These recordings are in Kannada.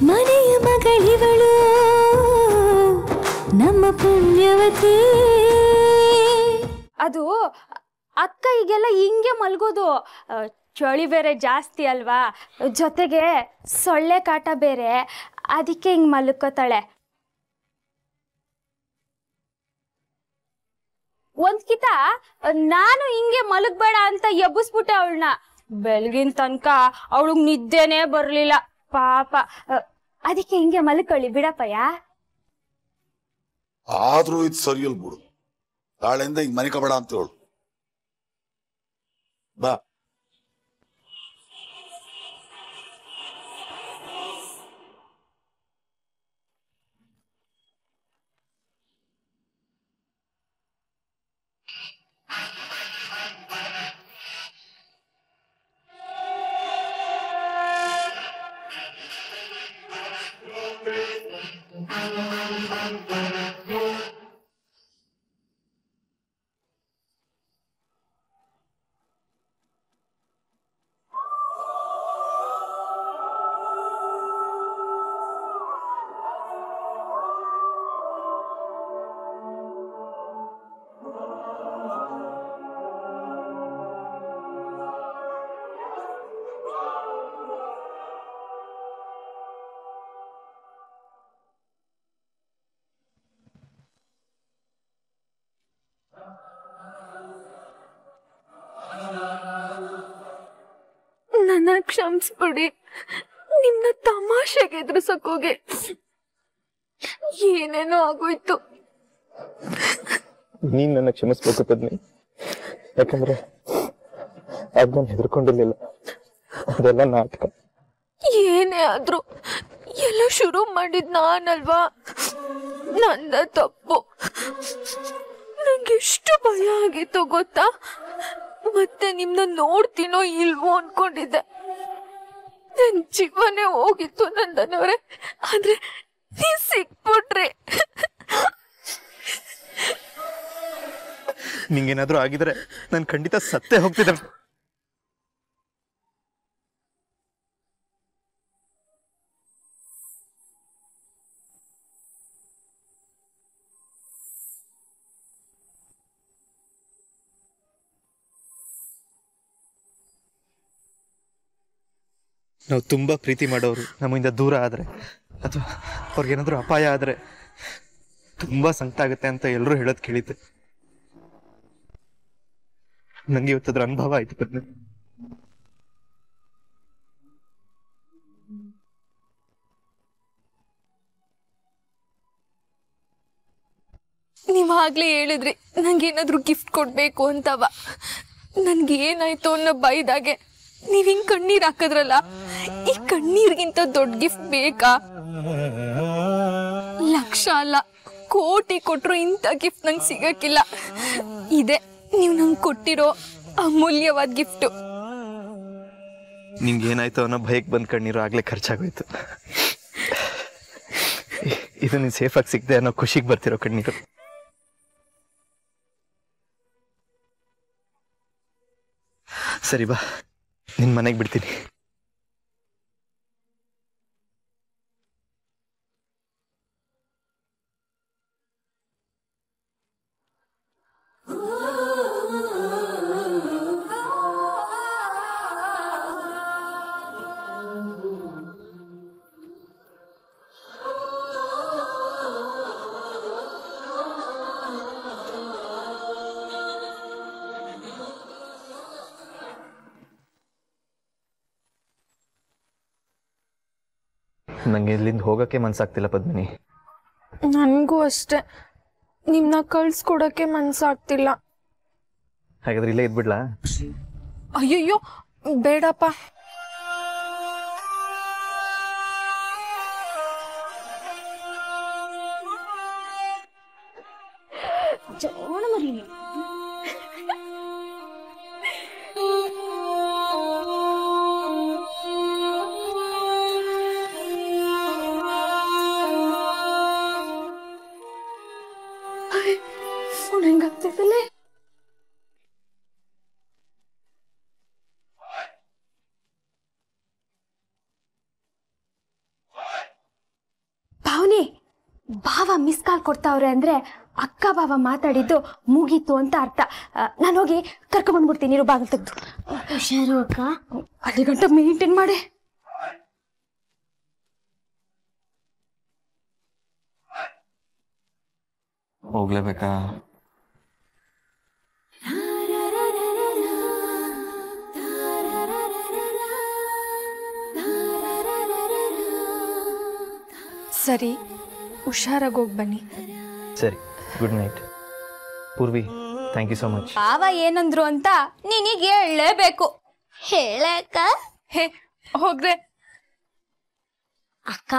ಮನೆಯ ಮಗಳಿವಳು ನಮ್ಮ ಪುಣ್ಯವತಿ. ಅದು ಅಕ್ಕ ಈಗೆಲ್ಲ ಹಿಂಗೆ ಮಲ್ಗೋದು. ಚಳಿ ಬೇರೆ ಜಾಸ್ತಿ ಅಲ್ವಾ, ಜೊತೆಗೆ ಸೊಳ್ಳೆ ಕಾಟ ಬೇರೆ, ಅದಕ್ಕೆ ಹಿಂಗೆ ಮಲ್ಕೋತಾಳೆ. ಒಂದ್ಕಿತ ನಾನು ಹಿಂಗೆ ಮಲಗಬೇಡ ಅಂತ ಎಬ್ಬಿಸ್ಬಿಟ್ಟೆ ಅವಳನ್ನ. ಬೆಳಗಿನ ತನಕ ಅವಳಿಗೆ ನಿದ್ದೆನೇ ಬರ್ಲಿಲ್ಲ ಪಾಪ. ಅದಕ್ಕೆ ಹಿಂಗೆ ಮಲ್ಕೊಳ್ಳಿ ಬಿಡಪ್ಪಯ್ಯ. ಆದ್ರೂ ಇದು ಸರಿಯಲ್ ಬಿಡು, ನಾಳೆಯಿಂದ ಹಿಂಗ್ ಮನೆ ಕಬೇಡ ಅಂತ ಹೇಳು. ಬಾ. ನನ್ನ ಕ್ಷಮಿಸ್ಬಿಡಿ, ನಿಮ್ನ ತಮಾಷೆಗೆ ಎದುರಿಸಕ್ಕೋಗಿ ಏನೇನೋ ಆಗೋಯ್ತು. ನೀನ್ ನನ್ನ ಕ್ಷಮಿಸ್ಬೇಕು ಪದ್ಮಿ, ಯಾಕಂದ್ರೆ ಅದ್ ನಾನು ಹೆದರ್ಕೊಂಡಿರ್ಲಿಲ್ಲ, ಅದೆಲ್ಲ ನಾಟಕ. ಏನೇ ಆದ್ರೂ ಎಲ್ಲ ಶುರು ಮಾಡಿದ್ ನಾನಲ್ವಾ, ನಂದ ತಪ್ಪು. ನಂಗೆಷ್ಟು ಭಯ ಆಗಿತ್ತು ಗೊತ್ತಾ, ಮತ್ತೆ ನಿಮ್ನ ನೋಡ್ತೀನೋ ಇಲ್ವೋ ಅನ್ಕೊಂಡಿದ್ದೆ. ನನ್ ಜೀವನೇ ಹೋಗಿತ್ತು ನಂದನವ್ರೆ, ಆದ್ರೆ ನೀವ್ ಸಿಕ್ಬಿಟ್ರಿ. ನಿಂಗೇನಾದ್ರೂ ಆಗಿದ್ರೆ ನಾನು ಖಂಡಿತ ಸತ್ತೇ ಹೋಗ್ತಿದ್ದೆ. ನಾವು ತುಂಬಾ ಪ್ರೀತಿ ಮಾಡೋರು ನಮ್ಮಿಂದ ದೂರ ಆದ್ರೆ ಅಥವಾ ಅವ್ರಿಗೇನಾದ್ರೂ ಅಪಾಯ ಆದ್ರೆ ತುಂಬಾ ಸಂಕಟ ಆಗುತ್ತೆ ಅಂತ ಎಲ್ಲರೂ ಹೇಳೋದ್ ಕೇಳಿದ್ದೆ. ನಂಗೆ ಇವತ್ತದ್ರ ಅನುಭವ ಆಯ್ತು ಪದ್ಮಿ. ನೀವಾಗ್ಲೇ ಹೇಳಿದ್ರಿ ನಂಗೇನಾದ್ರೂ ಗಿಫ್ಟ್ ಕೊಡ್ಬೇಕು ಅಂತವ. ನನ್ಗೆ ಏನಾಯ್ತು ಅನ್ನೋ ಬೈದಾಗೆ ನೀವ್ ಹಿಂಗ್ ಕಣ್ಣೀರ್ ಹಾಕದ್ರಲ್ಲ, ಈ ಕಣ್ಣೀರ್ಗಿಂತ ದೊಡ್ಡ ಗಿಫ್ಟ್ ಬೇಕಾ? ಲಕ್ಷ ಅಲ್ಲ ಕೋಟಿ ಕೊಟ್ರು ಇಂಥ ಗಿಫ್ಟ್ ನಂಗೆ ಸಿಗಕ್ಕಿಲ್ಲ. ಇದೆ ನೀವು ನಂಗೆ ಕೊಟ್ಟಿರೋ ಅಮೂಲ್ಯವಾದ ಗಿಫ್ಟು. ನಿಂಗೆ ಏನಾಯ್ತು ಅನ್ನೋ ಭಯಕ್ಕೆ ಬಂದ್ ಕಣ್ಣೀರು ಆಗ್ಲೇ ಖರ್ಚಾಗೋಯ್ತು. ಇದು ನೀನ್ ಸೇಫ್ ಆಗಿ ಸಿಕ್ದೆ ಅನ್ನೋ ಖುಷಿಗೆ ಬರ್ತಿರೋ ಕಣ್ಣೀರು. ಸರಿ ಬಾ, ನಿನ್ ಮನೆಗೆ ಬಿಡ್ತೀನಿ. ನಂಗೆ ಇಲ್ಲಿಂದ ಹೋಗಕ್ಕೆ ಮನ್ಸಾಗ್ತಿಲ್ಲ ಪದ್ಮಿನಿ. ನನಗೂ ಅಷ್ಟೇ, ನಿಮ್ನ ಕಳ್ಸ್ಕೊಡಕ್ಕೆ ಮನ್ಸಾಗ್ತಿಲ್ಲ. ಹಾಗಾದ್ರೆ ಇಲ್ಲೇ ಇದ್ಬಿಡ್ಲಾ? ಅಯ್ಯಯ್ಯೋ ಬೇಡಪ್ಪ. ಜೋಣ ಮರಿ ಹೆಂಗಾಗ್ತಿದ್ದಲೆ. ಬಾವ ಮಿಸ್ ಕಾಲ್ ಕೊಡ್ತಾವ್ರೆ ಅಂದ್ರೆ ಅಕ್ಕ ಬಾವ ಮಾತಾಡಿದ್ದು ಮುಗೀತು ಅಂತ ಅರ್ಥ. ನಾನು ಹೋಗಿ ಕರ್ಕೊಂಡ್ಬಂದ್ಬಿಡ್ತೀನಿ, ನೀರು ಬಾಗಿಲು ತೆಗ್ದು. ಹುಷಾರು ಅಕ್ಕ. ಅಲ್ಲಿ ಗಂಟ ಮೇಂಟೈನ್ ಮಾಡಿ. ಹೋಗ್ಲೇಬೇಕಾ? ಸರಿ, ಹುಷಾರಾಗಿ ಹೋಗಿ ಬನ್ನಿ. ಸರಿ, good night. Purvi, thank you so much. ಬಾವ ಏನಂದ್ರು ಅಂತ ನೀನೀಗ ಹೇಳಲೇಬೇಕು. ಹೇಳಕ್ಕ. ಹೇ ಹೋಗ್ರೆ. ಅಕ್ಕ,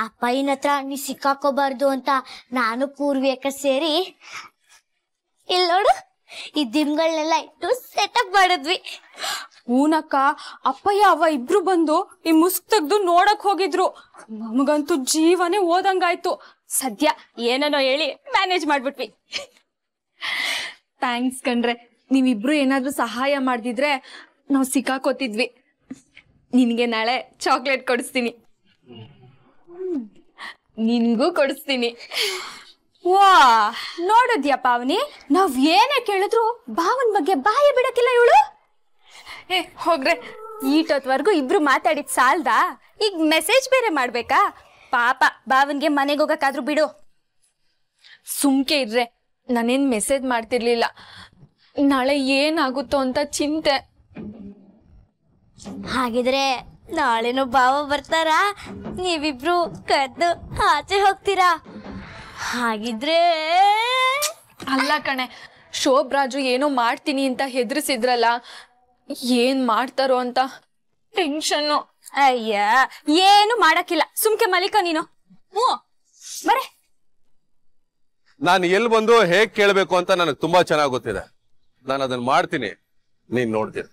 ಅಪ್ಪಯ್ಯನ ಹತ್ರ ನೀ ಸಿಕ್ಕಾಕೋಬಾರ್ದು ಅಂತ ನಾನು ಪೂರ್ವಿ ಅಕ್ಕ ಸೇರಿ ಇಲ್ಲಿ ನೋಡು ಈ ದಿಮ್ಗಳನ್ನೆಲ್ಲ ಇಟ್ಟು ಸೆಟಪ್ ಮಾಡಿದ್ವಿ. ಹೂನಕ್ಕ, ಅಪ್ಪಯ್ಯ ಅವ್ವ ಇಬ್ರು ಬಂದು ಈ ಮುಸ್ಕ್ ತೆಗ್ದು ನೋಡಕ್ ಹೋಗಿದ್ರು. ನಮಗಂತೂ ಜೀವನೇ ಓದಂಗಾಯ್ತು. ಸದ್ಯ ಏನನೋ ಹೇಳಿ ಮ್ಯಾನೇಜ್ ಮಾಡ್ಬಿಟ್ವಿ. ಥ್ಯಾಂಕ್ಸ್ ಕಣ್ರೆ, ನೀವಿಬ್ರು ಏನಾದ್ರೂ ಸಹಾಯ ಮಾಡ್ದಿದ್ರೆ ನಾವು ಸಿಕ್ಕಾಕೋತಿದ್ವಿ. ನಿನ್ಗೆ ನಾಳೆ ಚಾಕ್ಲೇಟ್ ಕೊಡಿಸ್ತೀನಿ, ನಿನ್ಗೂ ಕೊಡಿಸ್ತೀನಿ. ವಾ, ನೋಡಿದ್ಯಾ ಪಾವನಿ, ನಾವ್ ಏನೇ ಕೇಳಿದ್ರು ಬಾವನ್ ಬಗ್ಗೆ ಬಾಯಿ ಬಿಡಕ್ಕಿಲ್ಲ ಇವಳು. ಏ ಹೋಗ್ರೆ. ಈಟೊತ್ವರ್ಗು ಇಬ್ರು ಮಾತಾಡಿದ್ ಸಾಲ್ದಾ? ಈಗ ಮೆಸೇಜ್ ಬೇರೆ ಮಾಡ್ಬೇಕಾ? ಪಾಪ ಬಾವನ್ಗೆ ಮನೆಗೆ ಹೋಗಕ್ಕಾದ್ರೂ ಬಿಡು. ಸುಮ್ಕೆ ಇರ್ರೆ, ನಾನೇನ್ ಮೆಸೇಜ್ ಮಾಡ್ತಿರ್ಲಿಲ್ಲ. ನಾಳೆ ಏನಾಗುತ್ತೋ ಅಂತ ಚಿಂತೆ. ಹಾಗಿದ್ರೆ ನಾಳೆನೂ ಬಾವ ಬರ್ತಾರಾ? ನೀವಿಬ್ರು ಕದ್ದು ಆಚೆ ಹೋಗ್ತೀರಾ? ಹಾಗಿದ್ರೆ ಅಲ್ಲ ಕಣೆ, ಶೋಭರಾಜು ಏನೋ ಮಾಡ್ತೀನಿ ಅಂತ ಹೆದರ್ಸಿದ್ರಲ್ಲ, ಏನ್ ಮಾಡ್ತಾರೋ ಅಂತ ಟೆನ್ಷನ್ನು. ಅಯ್ಯ, ಏನು ಮಾಡಕ್ಕಿಲ್ಲ, ಸುಮ್ಕೆ ಮಲಿಕ ನೀನು. ಬರೇ. ನಾನು ಎಲ್ಲಿ ಬಂದು ಹೇಗ್ ಕೇಳಬೇಕು ಅಂತ ನನಗೆ ತುಂಬಾ ಚೆನ್ನಾಗಿ ಗೊತ್ತಿದೆ. ನಾನು ಅದನ್ನ ಮಾಡ್ತೀನಿ, ನೀನ್ ನೋಡ್ತೀರ.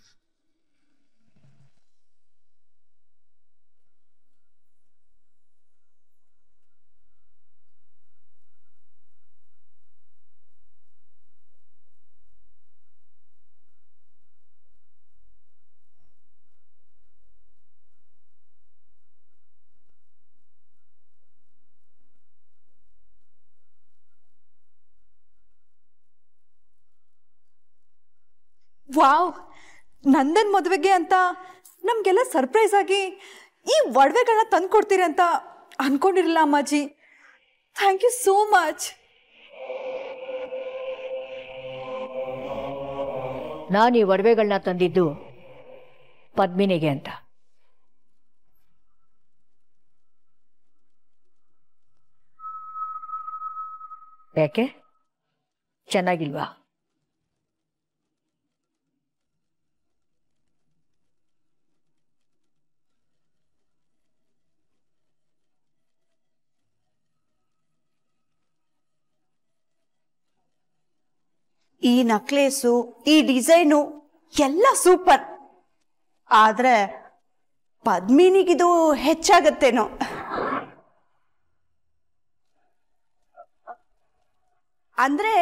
ವಾವ್, ನಂದನ್ ಮದುವೆಗೆ ಅಂತ ನಮಗೆಲ್ಲ ಸರ್ಪ್ರೈಸ್ ಆಗಿ ಈ ಒಡವೆಗಳನ್ನ ತಂದು ಕೊಡ್ತೀರಿ ಅಂತ ಅನ್ಕೊಂಡಿರಲಿಲ್ಲ ಅಮ್ಮಾಜಿ. Thank you so much. ನಾನು ಈ ಒಡವೆಗಳನ್ನ ತಂದಿದ್ದು ಪದ್ಮಿನಿಗೆ ಅಂತ. ಯಾಕೆ, ಚೆನ್ನಾಗಿಲ್ವಾ? ಈ ನಕ್ಲೇಸು, ಈ ಡಿಸೈನು ಎಲ್ಲ ಸೂಪರ್. ಆದ್ರೆ ಪದ್ಮಿನಿಗಿದು ಹೆಚ್ಚಾಗತ್ತೇನೋ. ಅಂದ್ರೆ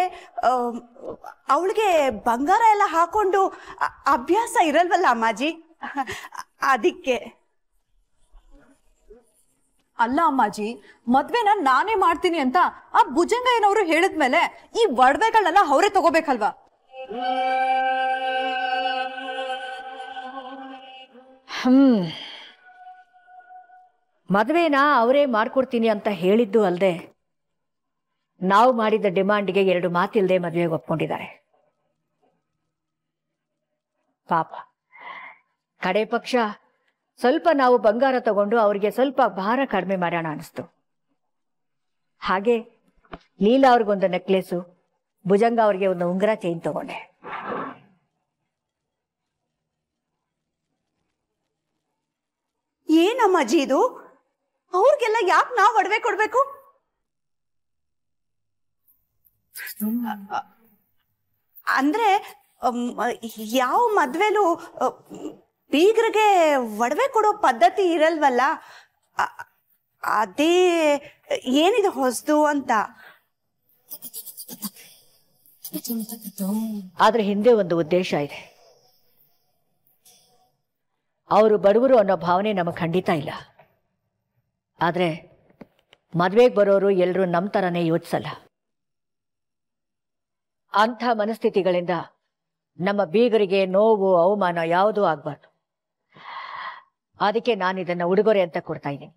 ಅವಳಿಗೆ ಬಂಗಾರ ಎಲ್ಲ ಹಾಕೊಂಡು ಅಭ್ಯಾಸ ಇರಲ್ವಲ್ಲ ಅಮ್ಮಾಜಿ, ಅದಕ್ಕೆ. ಅಲ್ಲ ಅಮ್ಮಾಜಿ, ಮದ್ವೆನ ನಾನೇ ಮಾಡ್ತೀನಿ ಅಂತ ಆ ಭುಜಂಗಯ್ಯನವರು ಹೇಳಿದ್ಮೇಲೆ ಈ ಒಡವೆಗಳನ್ನೆಲ್ಲ ಅವರೇ ತಗೋಬೇಕಲ್ವಾ? ಮದುವೆನ ಅವರೇ ಮಾಡ್ಕೊಡ್ತೀನಿ ಅಂತ ಹೇಳಿದ್ದು ಅಲ್ಲದೆ ನಾವು ಮಾಡಿದ ಡಿಮಾಂಡ್ಗೆ 2 ಮಾತಿಲ್ಲದೆ ಮದುವೆಗೆ ಒಪ್ಕೊಂಡಿದ್ದಾರೆ. ಪಾಪ, ಕಡೆ ಪಕ್ಷ ಸ್ವಲ್ಪ ನಾವು ಬಂಗಾರ ತಗೊಂಡು ಅವರಿಗೆ ಸ್ವಲ್ಪ ಭಾರ ಕಡಿಮೆ ಮಾಡೋಣ ಅನಿಸ್ತು. ಹಾಗೆ ಲೀಲಾ ಅವ್ರಿಗೊಂದು ನೆಕ್ಲೆಸು, ಭುಜಂಗ ಅವ್ರಿಗೆ ಒಂದು ಉಂಗುರ ಚೈನ್ ತಗೊಂಡೆ. ಏನಮ್ಮಾಜಿ ಇದು? ಅವ್ರಿಗೆಲ್ಲ ಯಾಕೆ ನಾವು ಒಡವೆ ಕೊಡ್ಬೇಕು? ಅಂದ್ರೆ ಯಾವ ಮದ್ವೆಲೂ ಬೀಗರಿಗೆ ಒಡವೆ ಕೊಡೋ ಪದ್ಧತಿ ಇರಲ್ವಲ್ಲ, ಅದೇ ಏನಿದೆ ಹೊಸದು ಅಂತ. ಆದ್ರೆ ಹಿಂದೆ ಒಂದು ಉದ್ದೇಶ ಇದೆ. ಅವರು ಬಡವರು ಅನ್ನೋ ಭಾವನೆ ನಮಗೆ ಖಂಡಿತ ಇಲ್ಲ. ಆದ್ರೆ ಮದ್ವೆಗೆ ಬರೋರು ಎಲ್ಲರೂ ನಮ್ಮ ಥರನೇ ಯೋಚಿಸಲ್ಲ. ಅಂಥ ಮನಸ್ಥಿತಿಗಳಿಂದ ನಮ್ಮ ಬೀಗರಿಗೆ ನೋವು ಅವಮಾನ ಯಾವುದೂ ಆಗ್ಬಾರ್ದು. ಅದಕ್ಕೆ ನಾನು ಇದನ್ನ ಉಡುಗೊರೆ ಅಂತ ಕೊಡ್ತಾ ಇದ್ದೀನಿ.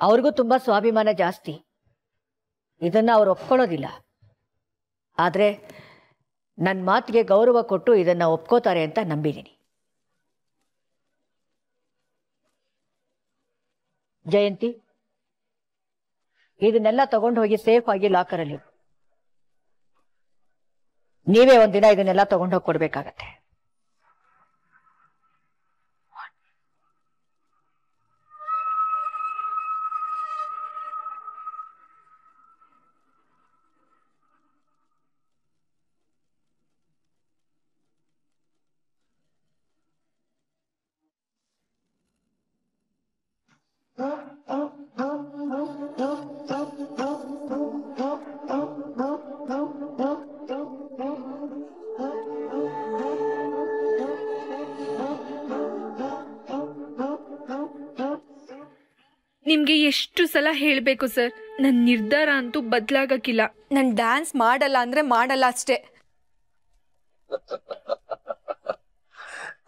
ಅವ್ರಿಗೂ ತುಂಬಾ ಸ್ವಾಭಿಮಾನ ಜಾಸ್ತಿ, ಇದನ್ನ ಅವ್ರು ಒಪ್ಕೊಳ್ಳೋದಿಲ್ಲ. ಆದ್ರೆ ನನ್ನ ಮಾತಿಗೆ ಗೌರವ ಕೊಟ್ಟು ಇದನ್ನ ಒಪ್ಕೋತಾರೆ ಅಂತ ನಂಬಿದ್ದೀನಿ. ಜಯಂತಿ, ಇದನ್ನೆಲ್ಲ ತಗೊಂಡು ಹೋಗಿ ಸೇಫ್ ಆಗಿ ಲಾಕರಲ್ಲಿ. ನೀವೇ ಒಂದಿನ ಇದನ್ನೆಲ್ಲ ತಗೊಂಡೋಗಿ ಕೊಡ್ಬೇಕಾಗತ್ತೆ. ನಿಮ್ಗೆ ಎಷ್ಟು ಸಲ ಹೇಳ್ಬೇಕು ಸರ್, ನನ್ನ ನಿರ್ಧಾರ ಅಂತೂ ಬದಲಾಗಕ್ಕಿಲ್ಲ. ನಾನು ಡ್ಯಾನ್ಸ್ ಮಾಡಲ್ಲ ಅಂದ್ರೆ ಮಾಡಲ್ಲ ಅಷ್ಟೇ.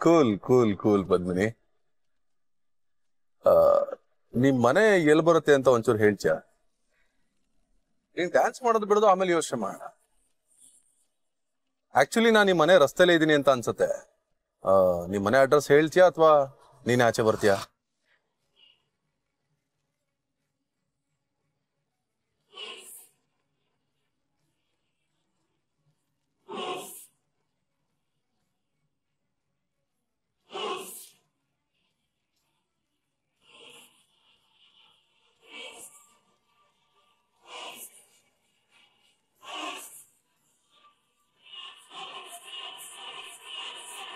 Cool cool cool Padmini. ನಿಮ್ ಮನೆ ಎಲ್ಲಿ ಬರುತ್ತೆ ಅಂತ ಒಂಚೂರು ಹೇಳ್ತೀಯ? ನೀನ್ ಡ್ಯಾನ್ಸ್ ಮಾಡೋದು ಬಿಡೋದು ಆಮೇಲೆ ಯೋಚನೆ ಮಾಡೋಣ. ಆಕ್ಚುಲಿ ನಾನು ನಿಮ್ ಮನೆ ರಸ್ತೆಲೇ ಇದ್ದೀನಿ ಅಂತ ಅನ್ಸುತ್ತೆ. ನಿಮ್ ಮನೆ ಅಡ್ರೆಸ್ ಹೇಳ್ತೀಯಾ ಅಥವಾ ನೀನ್ ಆಚೆ ಬರ್ತೀಯಾ?